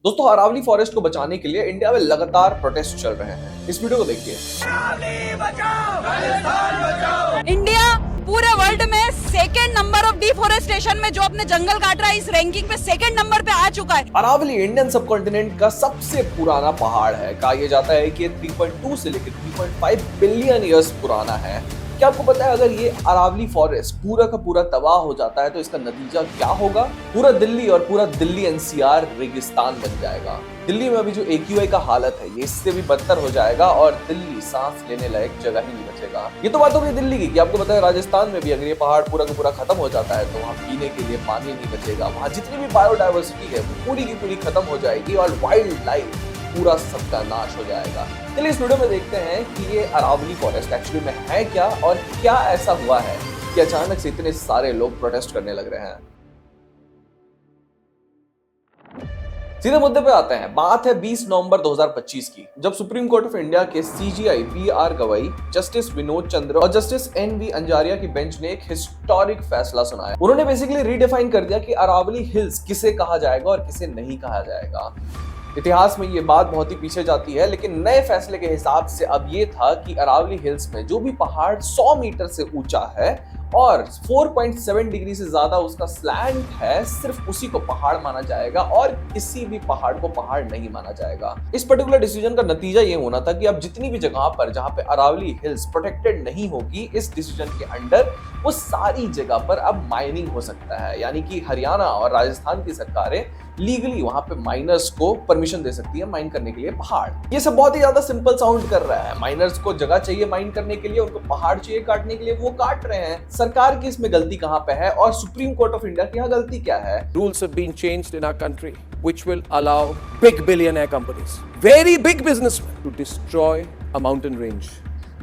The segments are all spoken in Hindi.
दोस्तों, अरावली फॉरेस्ट को बचाने के लिए इंडिया में लगातार प्रोटेस्ट चल रहे हैं। इस वीडियो को देखिए। इंडिया पूरे वर्ल्ड में सेकेंड नंबर ऑफ डिफोरेस्टेशन में जो अपने जंगल काट रहा है, इस रैंकिंग में सेकेंड नंबर पे आ चुका है। अरावली इंडियन सबकॉन्टिनेंट का सबसे पुराना पहाड़ है। कहा यह जाता है कि 3.2 से लेकर 3.5 बिलियन ईयर्स पुराना है। क्या आपको पता है, अगर ये अरावली फॉरेस्ट पूरा का पूरा तबाह हो जाता है तो इसका नतीजा क्या होगा? पूरा दिल्ली और पूरा दिल्ली एनसीआर रेगिस्तान बन जाएगा। दिल्ली में अभी जो AQI का हालत है, ये इससे भी बदतर हो जाएगा और दिल्ली सांस लेने लायक जगह ही नहीं बचेगा। ये तो बात हो गई दिल्ली की। आपको पता है, राजस्थान में भी अगर ये पहाड़ पूरा का पूरा खत्म हो जाता है तो वहाँ पीने के लिए पानी नहीं बचेगा। वहाँ जितनी भी बायोडायवर्सिटी है वो पूरी की पूरी खत्म हो जाएगी और वाइल्ड लाइफ पूरा सबका नाश हो जाएगा। चलिए इस वीडियो में देखते हैं कि ये अरावली फॉरेस्ट एक्चुअली में है क्या और क्या ऐसा हुआ है कि अचानक से इतने सारे लोग प्रोटेस्ट करने लग रहे हैं। सीधे मुद्दे पे आते हैं। बात है 20 नवंबर 2025 की, जब सुप्रीम कोर्ट ऑफ इंडिया के CJI PR Gavai, justice Vinod Chandra और जस्टिस NV अंजारिया की बेंच ने एक हिस्टोरिक फैसला सुनाया। उन्होंने बेसिकली रीडिफाइन कर दिया कि अरावली हिल्स किसे कहा जाएगा और किसे नहीं कहा जाएगा। इतिहास में ये बात बहुत ही पीछे जाती है, लेकिन नए फैसले के हिसाब से अब ये था कि अरावली हिल्स में जो भी पहाड़ 100 मीटर से ऊंचा है और 4.7 डिग्री से ज्यादा उसका स्लैंट है, सिर्फ उसी को पहाड़ माना जाएगा और किसी भी पहाड़ को पहाड़ नहीं माना जाएगा। इस पर्टिकुलर डिसीजन का नतीजा ये होना था कि अब जितनी भी जगह पर जहां पे अरावली हिल्स प्रोटेक्टेड नहीं होगी, इस डिसीजन के अंडर वो सारी जगह पर अब माइनिंग हो सकता है। यानी कि हरियाणा और राजस्थान की सरकारें लीगली वहां पे माइनर्स को परमिशन दे सकती है माइन करने के लिए पहाड़। ये सब बहुत ही ज्यादा सिंपल साउंड कर रहा है। माइनर्स को जगह चाहिए माइन करने के लिए, उनको पहाड़ चाहिए काटने के लिए, वो काट रहे हैं। सरकार की इसमें गलती कहां पे है और सुप्रीम कोर्ट ऑफ इंडिया की यहाँ गलती क्या है? Rules have been changed in our country which will allow big billionaire companies, very big businessmen, to destroy a mountain range.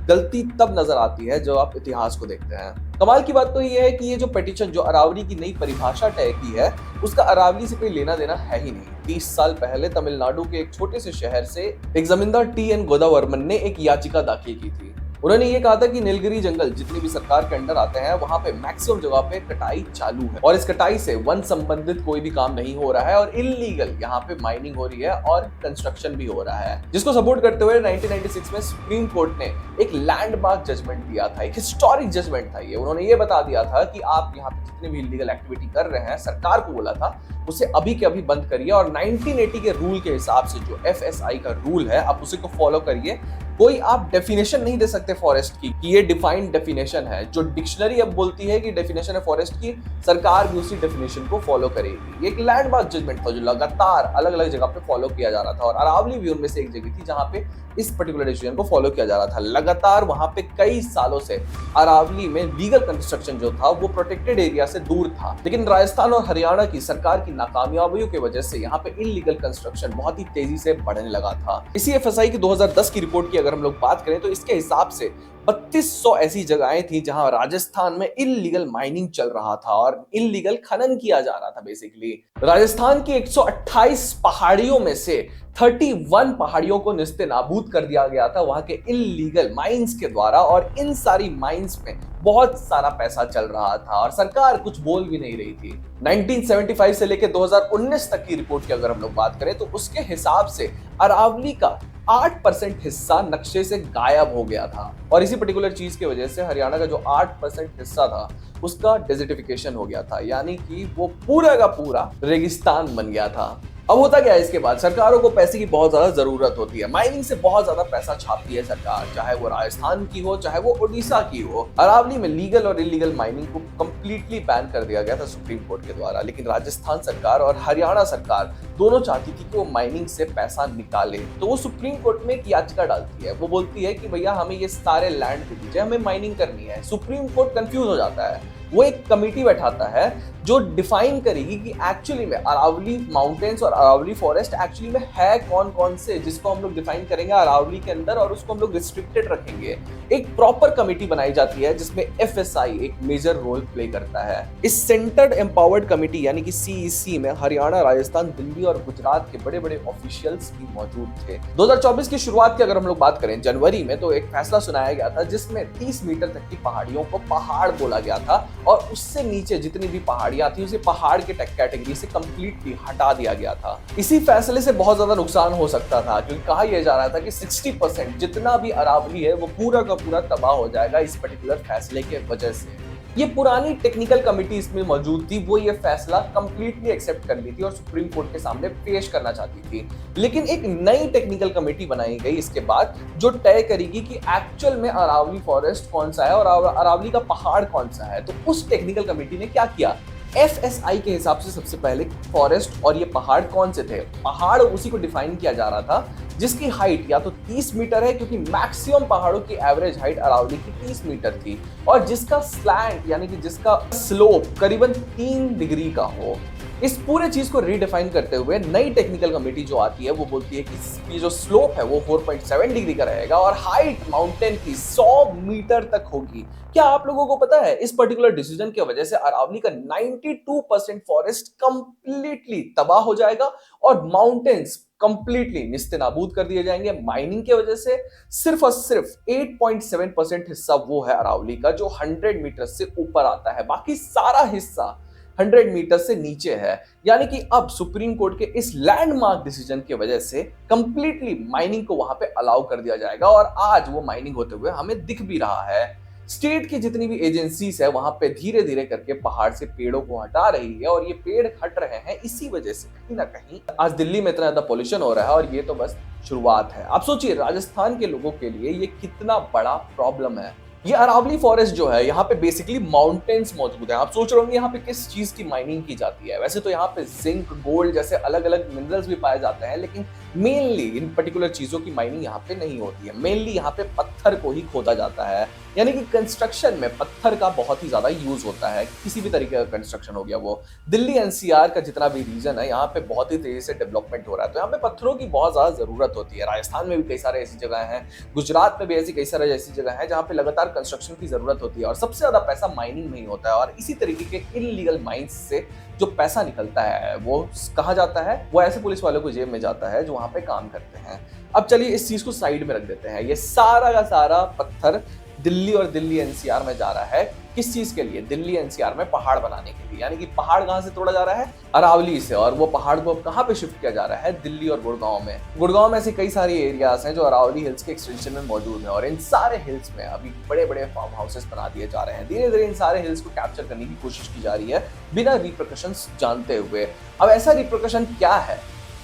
गलती तब नजर आती है जब आप इतिहास को देखते हैं। कमाल की बात तो ये है कि ये जो पिटीशन जो अरावली की नई परिभाषा तय की है, उसका अरावली से कोई लेना देना है ही नहीं। 30 साल पहले तमिलनाडु के एक छोटे से शहर से एक जमींदार TN गोदावर्मन ने एक याचिका दाखिल की थी। उन्होंने ये कहा था कि नीलगिरी जंगल जितने भी सरकार के अंडर आते हैं, वहां पे मैक्सिमम जगह पे कटाई चालू है और इस कटाई से वन संबंधित कोई भी काम नहीं हो रहा है और इल्लीगल यहाँ पे माइनिंग हो रही है और कंस्ट्रक्शन भी हो रहा है। जिसको सपोर्ट करते हुए 1996 में सुप्रीम कोर्ट ने एक लैंडमार्क जजमेंट दिया था, एक हिस्टोरिक जजमेंट था ये। उन्होंने ये बता दिया था कि आप यहाँ पे जितने भी इल्लीगल एक्टिविटी कर रहे हैं, सरकार को बोला था उसे अभी के अभी बंद करिए और 1980 के रूल के हिसाब से जो FSI का रूल है, आप उसी को फॉलो करिए। कोई आप डेफिनेशन नहीं दे सकते फॉरेस्ट की कि ये डिफाइंड डेफिनेशन है। जो डिक्शनरी अब बोलती है कि डेफिनेशन है फॉरेस्ट की, सरकार भी उसी डेफिनेशन को फॉलो करेगी। ये एक लैंडमार्क जजमेंट था जो लगातार अलग अलग जगह पे फॉलो किया जा रहा था और अरावली भी उनमें से एक जगह थी जहां पे इस पर्टिकुलर डिसीजन को फॉलो किया जा रहा था। लगातार वहां पे कई सालों से अरावली में लीगल कंस्ट्रक्शन जो था वो प्रोटेक्टेड एरिया से दूर था, लेकिन राजस्थान और हरियाणा की सरकार की नाकामयाबियों की वजह से यहाँ पे इल्लीगल कंस्ट्रक्शन बहुत ही तेजी से बढ़ने लगा था। इसी FSI की 2010 की रिपोर्ट की अगर हम लोग बात करें तो इसके हिसाब से 3200 ऐसी जगहें थी जहां राजस्थान में इल्लीगल माइनिंग चल रहा था और इल्लीगल खनन किया जा रहा था। बेसिकली राजस्थान की 128 पहाड़ियों में से 31 पहाड़ियों को निस्ते नाबूद कर दिया गया था वहां के इल्लीगल माइंस के द्वारा और इन सारी माइंस में बहुत सारा पैसा चल रहा था और सरकार कुछ बोल भी नहीं रही थी। 1975 से लेकर 2019 तक की रिपोर्ट की अगर हम लोग बात करें तो उसके हिसाब से अरावली का 8% हिस्सा नक्शे से गायब हो गया था और इसी पर्टिकुलर चीज की वजह से हरियाणा का जो 8% हिस्सा था उसका डेजर्टिफिकेशन हो गया था, यानी कि वो पूरा का पूरा रेगिस्तान बन गया था। अब होता क्या है, इसके बाद सरकारों को पैसे की बहुत ज्यादा जरूरत होती है। माइनिंग से बहुत ज्यादा पैसा छापती है सरकार, चाहे वो राजस्थान की हो चाहे वो ओडिशा की हो। अरावली में लीगल और इलीगल माइनिंग को कंप्लीटली बैन कर दिया गया था सुप्रीम कोर्ट के द्वारा, लेकिन राजस्थान सरकार और हरियाणा सरकार दोनों चाहती थी कि वो माइनिंग से पैसा निकाले। तो वो सुप्रीम कोर्ट में एक याचिका डालती है। वो बोलती है कि भैया हमें ये सारे लैंड दे दीजिए, हमें माइनिंग करनी है। सुप्रीम कोर्ट कंफ्यूज हो जाता है। वो एक कमेटी बैठाता है जो डिफाइन करेगी कि एक्चुअली में अरावली माउंटेन्स और अरावली फॉरेस्ट एक्चुअली में है कौन कौन से, जिसको हम लोग डिफाइन करेंगे अरावली के अंदर और उसको हम लोग रिस्ट्रिक्टेड रखेंगे। एक प्रॉपर कमेटी बनाई जाती है जिसमें FSI एक मेजर रोल प्ले करता है। इस सेंटर्ड एम्पावर्ड कमेटी यानी कि CEC में हरियाणा, राजस्थान, दिल्ली और गुजरात के बड़े बड़े ऑफिशियल्स भी मौजूद थे। 2024 की शुरुआत की अगर हम लोग बात करें जनवरी में, तो एक फैसला सुनाया गया था जिसमें 30 मीटर तक की पहाड़ियों को पहाड़ बोला गया था और उससे नीचे जितनी भी पहाड़ियां थी उसे पहाड़ के कैटेगरी से कंप्लीटली हटा दिया गया था। इसी फैसले से बहुत ज्यादा नुकसान हो सकता था, क्योंकि कहा यह जा रहा था कि 60% जितना भी अरावली है वो पूरा का पूरा तबाह हो जाएगा इस पर्टिकुलर फैसले के वजह से। ये पुरानी टेक्निकल कमेटी इसमें मौजूद थी, वो ये फैसला कंप्लीटली एक्सेप्ट कर ली थी और सुप्रीम कोर्ट के सामने पेश करना चाहती थी। लेकिन एक नई टेक्निकल कमेटी बनाई गई इसके बाद, जो तय करेगी कि एक्चुअल में अरावली फॉरेस्ट कौन सा है और अरावली का पहाड़ कौन सा है। तो उस टेक्निकल कमेटी ने क्या किया, FSI के हिसाब से सबसे पहले फॉरेस्ट और ये पहाड़ कौन से थे, पहाड़ उसी को डिफाइन किया जा रहा था जिसकी हाइट या तो 30 मीटर है, क्योंकि मैक्सिमम पहाड़ों की एवरेज हाइट अरावली की 30 मीटर थी, और जिसका स्लैंट यानी कि जिसका स्लोप करीबन 3 डिग्री का हो। इस पूरे चीज को रीडिफाइन करते हुए नई टेक्निकल कमेटी जो आती है वो बोलती है कि जो स्लोप है वो 4.7 डिग्री का रहेगा और हाइट माउंटेन की 100 मीटर तक होगी। क्या आप लोगों को पता है इस पर्टिकुलर डिसीजन की वजह से अरावली का 92% फॉरेस्ट कंप्लीटली तबाह हो जाएगा और माउंटेन्स कंप्लीटली निस्तेनाबूद कर दिए जाएंगे माइनिंग की वजह से। सिर्फ और सिर्फ 8.7% हिस्सा वो है अरावली का जो 100 मीटर से ऊपर आता है, बाकी सारा हिस्सा 100 मीटर से नीचे है। यानी कि अब सुप्रीम कोर्ट के इस लैंडमार्क डिसीजन की वजह से कंप्लीटली माइनिंग को वहां पे अलाउ कर दिया जाएगा और आज वो माइनिंग होते हुए हमें दिख भी रहा है। स्टेट की जितनी भी एजेंसीज है वहां पे धीरे धीरे करके पहाड़ से पेड़ों को हटा रही है और ये पेड़ हट रहे हैं इसी वजह से कहीं ना कहीं आज दिल्ली में इतना ज्यादा पॉल्यूशन हो रहा है, और ये तो बस शुरुआत है। आप सोचिए राजस्थान के लोगों के लिए ये कितना बड़ा प्रॉब्लम है। ये अरावली फॉरेस्ट जो है यहाँ पे बेसिकली माउंटेन्स मौजूद है। आप सोच रहे होंगे यहाँ पे किस चीज की माइनिंग की जाती है। वैसे तो यहाँ पे जिंक, गोल्ड जैसे अलग अलग मिनरल्स भी पाए जाते हैं, लेकिन मेनली इन पर्टिकुलर चीजों की माइनिंग यहाँ पे नहीं होती है। मेनली यहाँ पे पत्थर को ही खोदा जाता है, यानी कि कंस्ट्रक्शन में पत्थर का बहुत ही ज्यादा यूज होता है। किसी भी तरीके का कंस्ट्रक्शन हो गया वो। दिल्ली NCR का जितना भी रीजन है यहाँ पे बहुत ही तेजी से डेवलपमेंट हो रहा है, तो यहाँ पे पत्थरों की बहुत ज्यादा जरूरत होती है। राजस्थान में भी कई सारे ऐसी जगह हैं, गुजरात में भी ऐसी कई सारे ऐसी जगह है जहाँ पे लगातार कंस्ट्रक्शन की जरूरत होती है और सबसे ज्यादा पैसा माइनिंग में ही होता है। और इसी तरीके के इनलीगल माइंस से जो पैसा निकलता है वो कहाँ जाता है, वो ऐसे पुलिस वालों को जेब में जाता है जो वहां पे काम करते हैं। अब चलिए इस चीज को साइड में रख देते हैं। ये सारा का सारा पत्थर दिल्ली और दिल्ली NCR में जा रहा है। किस चीज के लिए? दिल्ली NCR में पहाड़ बनाने के लिए। यानी कि पहाड़ कहां से तोड़ा जा रहा है? अरावली से। और वो पहाड़ को अब कहां पे शिफ्ट किया जा रहा है? दिल्ली और गुड़गांव में। गुड़गांव में ऐसे कई सारे एरियाज हैं जो अरावली हिल्स के एक्सटेंशन में मौजूद है, और इन सारे हिल्स में अभी बड़े बड़े फार्म हाउसेस बना दिए जा रहे हैं। धीरे धीरे इन सारे हिल्स को कैप्चर करने की कोशिश की जा रही है बिना रिप्रकशंस जानते हुए। अब ऐसा रिप्रकशन क्या है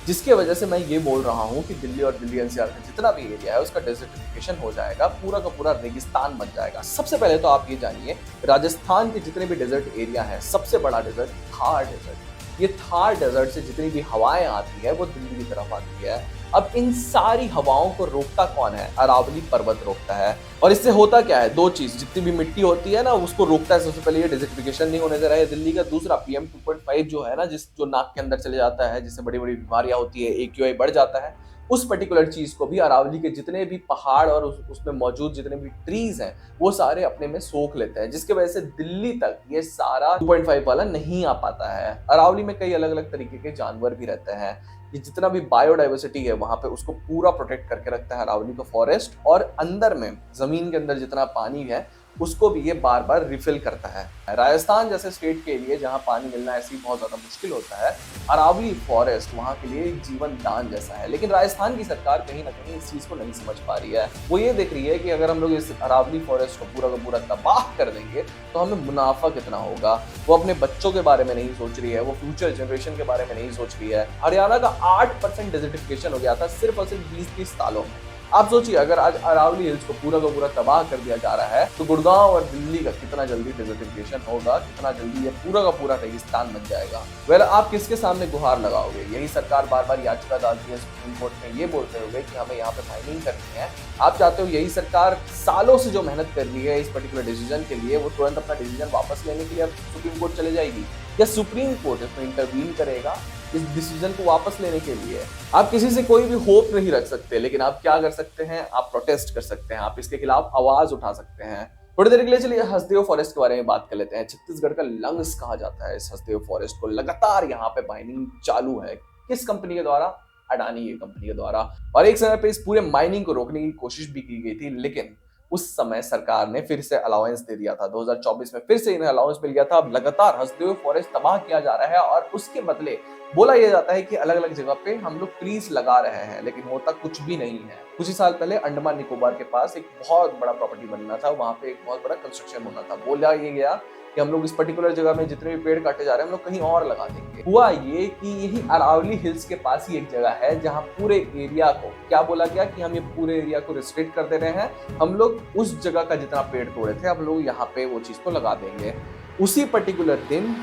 जिसकी वजह से मैं ये बोल रहा हूँ कि दिल्ली और दिल्ली NCR का जितना भी एरिया है उसका डेजर्टिफिकेशन हो जाएगा, पूरा का पूरा रेगिस्तान बन जाएगा। सबसे पहले तो आप ये जानिए, राजस्थान के जितने भी डेजर्ट एरिया है, सबसे बड़ा डेजर्ट थार डेजर्ट। ये थार डेजर्ट से जितनी भी हवाएं आती है वो दिल्ली की तरफ आती है। अब इन सारी हवाओं को रोकता कौन है? अरावली पर्वत रोकता है। और इससे होता क्या है? दो चीज, जितनी भी मिट्टी होती है ना उसको रोकता है। सबसे पहले ये डेजर्टिफिकेशन नहीं होने दे रहा है दिल्ली का। दूसरा PM 2.5 जो है ना, जो नाक के अंदर चले जाता है, जिससे बड़ी बड़ी बीमारियां होती है, AQI बढ़ जाता है, उस पर्टिकुलर चीज को भी अरावली के जितने भी पहाड़ और उसमें मौजूद जितने भी ट्रीज हैं वो सारे अपने में सोख लेते हैं, जिसकी वजह से दिल्ली तक ये सारा 2.5 वाला नहीं आ पाता है। अरावली में कई अलग अलग तरीके के जानवर भी रहते हैं। ये जितना भी बायोडाइवर्सिटी है वहां पे उसको पूरा प्रोटेक्ट करके रखता है अरावली का फॉरेस्ट, और अंदर में जमीन के अंदर जितना पानी है उसको भी ये बार बार रिफिल करता है। राजस्थान जैसे स्टेट के लिए जहां पानी मिलना ऐसी बहुत ज्यादा मुश्किल होता है, अरावली फॉरेस्ट वहां के लिए एक जीवन दान जैसा है। लेकिन राजस्थान की सरकार कहीं ना कहीं इस चीज को नहीं समझ पा रही है। वो ये देख रही है कि अगर हम लोग इस अरावली फॉरेस्ट को पूरा का पूरा तबाह कर देंगे तो हमें मुनाफा कितना होगा। वो अपने बच्चों के बारे में नहीं सोच रही है, वो फ्यूचर जनरेशन के बारे में नहीं सोच रही है। हरियाणा का 8% डेजर्टिफिकेशन हो गया था सिर्फ और सिर्फ 20-30 सालों में। आप सोचिए अगर आज अरावली हिल्स को पूरा का पूरा तबाह कर दिया जा रहा है तो गुड़गांव और दिल्ली का कितना जल्दी डेजर्टिफिकेशन होगा, कितना जल्दी ये पूरा का पूरा रेगिस्तान बन जाएगा। वेल, आप किसके सामने गुहार लगाओगे? यही सरकार बार बार याचिका डालती है सुप्रीम कोर्ट में ये बोलते हुए कि हमें यहाँ पे माइनिंग करनी है। आप चाहते हो यही सरकार सालों से जो मेहनत कर रही है इस पर्टिकुलर डिसीजन के लिए, वो तुरंत अपना डिसीजन वापस लेने के लिए अब सुप्रीम कोर्ट चले जाएगी, या सुप्रीम कोर्ट इसमें इंटरवीन करेगा इस डिसीजन को वापस लेने के लिए? आप किसी से कोई भी होप नहीं रख सकते, लेकिन आप क्या कर सकते हैं? आप प्रोटेस्ट कर सकते हैं, आप इसके खिलाफ आवाज उठा सकते हैं। थोड़ी देर के लिए चलिए हसदेव फॉरेस्ट के बारे में बात कर लेते हैं। छत्तीसगढ़ का लंग्स कहा जाता है इस हसदेव फॉरेस्ट को। लगातार यहाँ पे माइनिंग चालू है। किस कंपनी के द्वारा? अडानी ये कंपनी के द्वारा। और एक समय पे इस पूरे माइनिंग को रोकने की कोशिश भी की गई थी, लेकिन उस समय सरकार ने फिर से अलाउंस दे दिया था। 2024 में फिर से इन्हें अलाउंस मिल गया था। अब लगातार हसदेव फॉरेस्ट तबाह किया जा रहा है और उसके बदले बोला यह जाता है कि अलग अलग जगह पे हम लोग ट्रीज लगा रहे हैं, लेकिन होता कुछ भी नहीं है। कुछ ही साल पहले अंडमान निकोबार के पास एक बहुत बड़ा प्रॉपर्टी बनना था, वहां पे एक बहुत बड़ा कंस्ट्रक्शन होना था। बोला ये गया कि हम लोग इस पर्टिकुलर जगह में जितने भी पेड़ काटे जा रहे हैं हम लोग कहीं और लगा देंगे। हुआ ये कि यही अरावली हिल्स के पास ही एक जगह है जहां पूरे एरिया को क्या बोला गया कि हम ये पूरे एरिया को रिस्ट्रिक्ट कर दे रहे हैं, हम लोग उस जगह का जितना पेड़ तोड़े थे हम लोग यहाँ पे वो चीज को लगा देंगे। उसी पर्टिकुलर दिन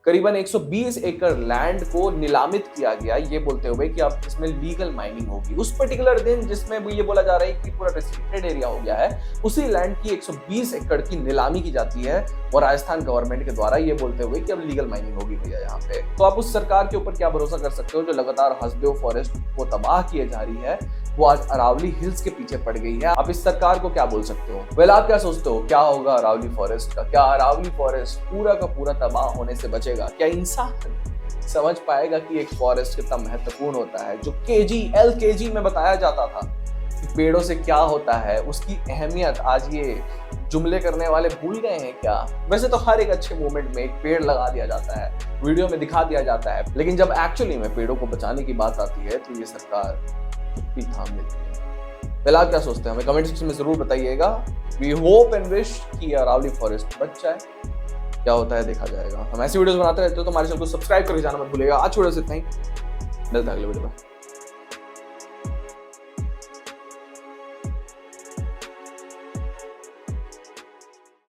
करीबन 120 एकड़ लैंड को नीलामित किया गया, ये बोलते हुए कि अब इसमें लीगल माइनिंग होगी। उस पर्टिकुलर दिन जिसमें ये बोला जा रहा है कि पूरा रिस्ट्रिक्टेड एरिया हो गया है, उसी लैंड की 120 एकड़ की नीलामी की जाती है और राजस्थान गवर्नमेंट के द्वारा ये बोलते हुए कि अब लीगल माइनिंग होगी भैया यहाँ पे। तो आप उस सरकार के ऊपर क्या भरोसा कर सकते हो जो लगातार हसदेव फॉरेस्ट को तबाह किए जा रही है, वो आज अरावली हिल्स के पीछे पड़ गई है। आप इस सरकार को क्या बोल सकते हो? वेल, आप क्या सोचते हो क्या होगा अरावली फॉरेस्ट का? क्या अरावली फॉरेस्ट पूरा का पूरा तबाह होने से बचेगा? क्या इंसान समझ पाएगा कि एक फॉरेस्ट कितना महत्वपूर्ण होता है? जो LKG में बताया जाता था कि पेड़ों से क्या होता है, उसकी अहमियत आज ये जुमले करने वाले भूल गए हैं क्या? वैसे तो हर एक अच्छे मोमेंट में एक पेड़ लगा दिया जाता है, वीडियो में दिखा दिया जाता है, लेकिन जब एक्चुअली में पेड़ों को बचाने की बात आती है तो ये सरकार चुप्पी थाम लेती है। वेल, आप क्या सोचते हैं? हमें कमेंट सेक्शन में जरूर बताइएगा। वी होप एंड विश कि अरावली फॉरेस्ट बच जाए। क्या होता है देखा जाएगा। हम ऐसी वीडियोस बनाते रहते हो तो हमारे चैनल को सब्सक्राइब करके जाना मत भूलिएगा। आज वीडियो से इतना ही, मिलते हैं अगले वीडियो में।